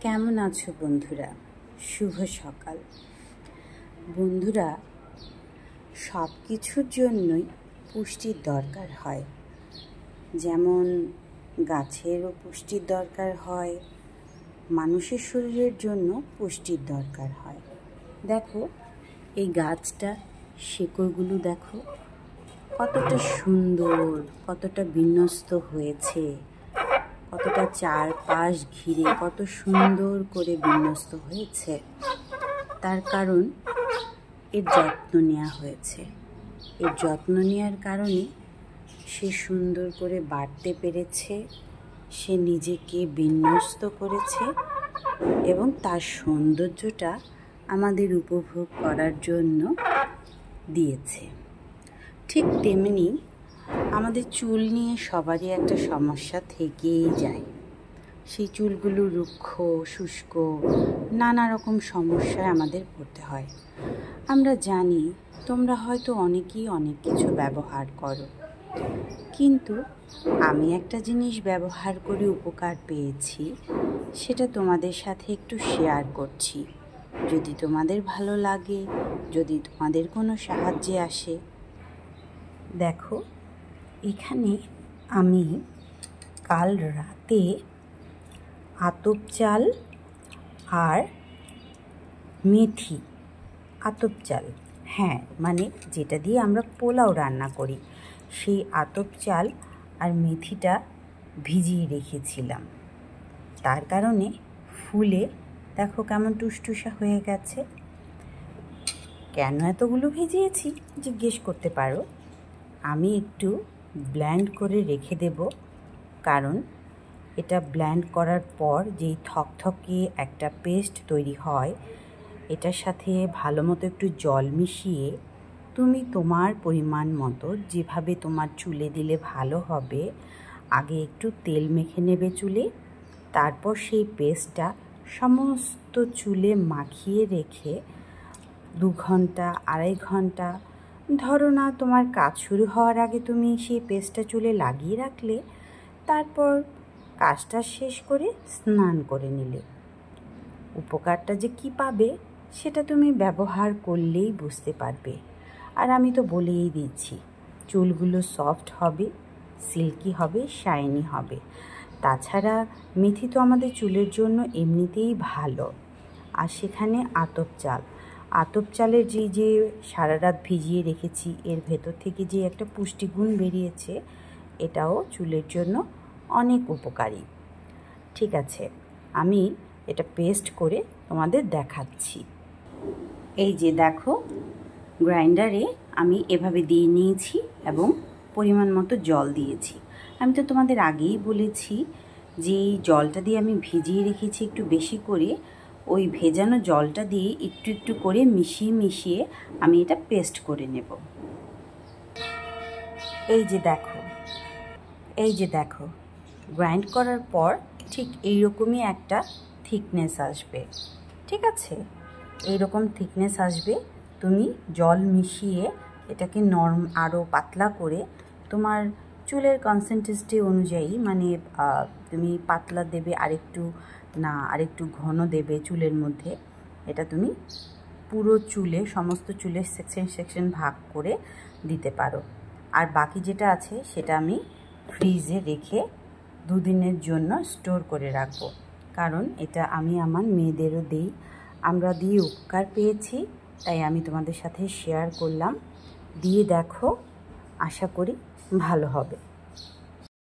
কেমন আছো বন্ধুরা? শুভ সকাল। বন্ধুরা, সব কিছুর জন্যই পুষ্টির দরকার হয়। যেমন গাছেরও পুষ্টির দরকার হয়, মানুষের শরীরের জন্য পুষ্টির দরকার হয়। দেখো, এই গাছটা শিকড়গুলো দেখো কতটা সুন্দর, কতটা বিন্যস্ত হয়েছে, কতটা চারপাশ ঘিরে কত সুন্দর করে বিন্যস্ত হয়েছে। তার কারণ এর যত্ন নেওয়া হয়েছে। এর যত্ন নেওয়ার কারণে সে সুন্দর করে বাড়তে পেরেছে, সে নিজেকে বিন্যস্ত করেছে এবং তার সৌন্দর্যটা আমাদের উপভোগ করার জন্য দিয়েছে। ঠিক তেমনি আমাদের চুল নিয়ে সবারই একটা সমস্যা থেকেই যায়। সেই চুলগুলো রুক্ষ, শুষ্ক, নানা রকম সমস্যায় আমাদের পড়তে হয়। আমরা জানি তোমরা হয়তো অনেকেই অনেক কিছু ব্যবহার করো, কিন্তু আমি একটা জিনিস ব্যবহার করে উপকার পেয়েছি, সেটা তোমাদের সাথে একটু শেয়ার করছি। যদি তোমাদের ভালো লাগে, যদি তোমাদের কোনো সাহায্যে আসে। দেখো, এখানে আমি কাল রাতে আতপ চাল আর মেথি, আতপ চাল, হ্যাঁ মানে যেটা দিয়ে আমরা পোলাও রান্না করি, সেই আতপ চাল আর মেথিটা ভিজিয়ে রেখেছিলাম। তার কারণে ফুলে দেখো কেমন টুসটুসা হয়ে গেছে। কেন এতগুলো ভিজিয়েছি জিজ্ঞেস করতে পারো। আমি একটু ব্লেন্ড করে রেখে দেব, কারণ এটা ব্লেন্ড করার পর যেই থকথকে একটা পেস্ট তৈরি হয়, এটার সাথে ভালো মতো একটু জল মিশিয়ে তুমি তোমার পরিমাণ মতো যেভাবে তোমার চুলে দিলে ভালো হবে, আগে একটু তেল মেখে নেবে চুলে, তারপর সেই পেস্টটা সমস্ত চুলে মাখিয়ে রেখে 2 ঘন্টা 2.5 ঘন্টা, ধরো না তোমার কাজ শুরু হওয়ার আগে তুমি সেই পেস্টটা চুলে লাগিয়ে রাখলে, তারপর কাজটা শেষ করে স্নান করে নিলে। উপকারটা যে কি পাবে সেটা তুমি ব্যবহার করলেই বুঝতে পারবে। আর আমি তো বলেই দিচ্ছি, চুলগুলো সফট হবে, সিল্কি হবে, শাইনি হবে। তাছাড়া মেথি তো আমাদের চুলের জন্য এমনিতেই ভালো। আর সেখানে আতপ চালের যে সারা রাত ভিজিয়ে রেখেছি, এর ভেতর থেকে যে একটা পুষ্টিগুণ বেরিয়েছে, এটাও চুলের জন্য অনেক উপকারী। ঠিক আছে, আমি এটা পেস্ট করে তোমাদের দেখাচ্ছি। এই যে দেখো, গ্রাইন্ডারে আমি এভাবে দিয়ে নিয়েছি এবং পরিমাণ মতো জল দিয়েছি। আমি তো তোমাদের আগেই বলেছি যে এই জলটা দিয়ে আমি ভিজিয়ে রেখেছি একটু বেশি করে, ওই ভেজানো জলটা দিয়ে একটু একটু করে মিশিয়ে আমি এটা পেস্ট করে নেব। এই যে দেখো, গ্রাইন্ড করার পর ঠিক এইরকমই একটা থিকনেস আসবে। ঠিক আছে, এইরকম থিকনেস আসবে। তুমি জল মিশিয়ে এটাকে আরও পাতলা করে তোমার চুলের কনসিস্টেন্সি অনুযায়ী, মানে তুমি পাতলা দেবে, আরেকটু ঘন দেবে চুলের মধ্যে। এটা তুমি পুরো চুলে, সমস্ত চুলের সেকশন ভাগ করে দিতে পারো। আর বাকি যেটা আছে সেটা আমি ফ্রিজে রেখে 2 দিনের জন্য স্টোর করে রাখবো, কারণ এটা আমি আমার মেয়েদেরও দিই। আমরা দিয়ে উপকার পেয়েছি, তাই আমি তোমাদের সাথে শেয়ার করলাম। দিয়ে দেখো, আশা করি ভালো হবে।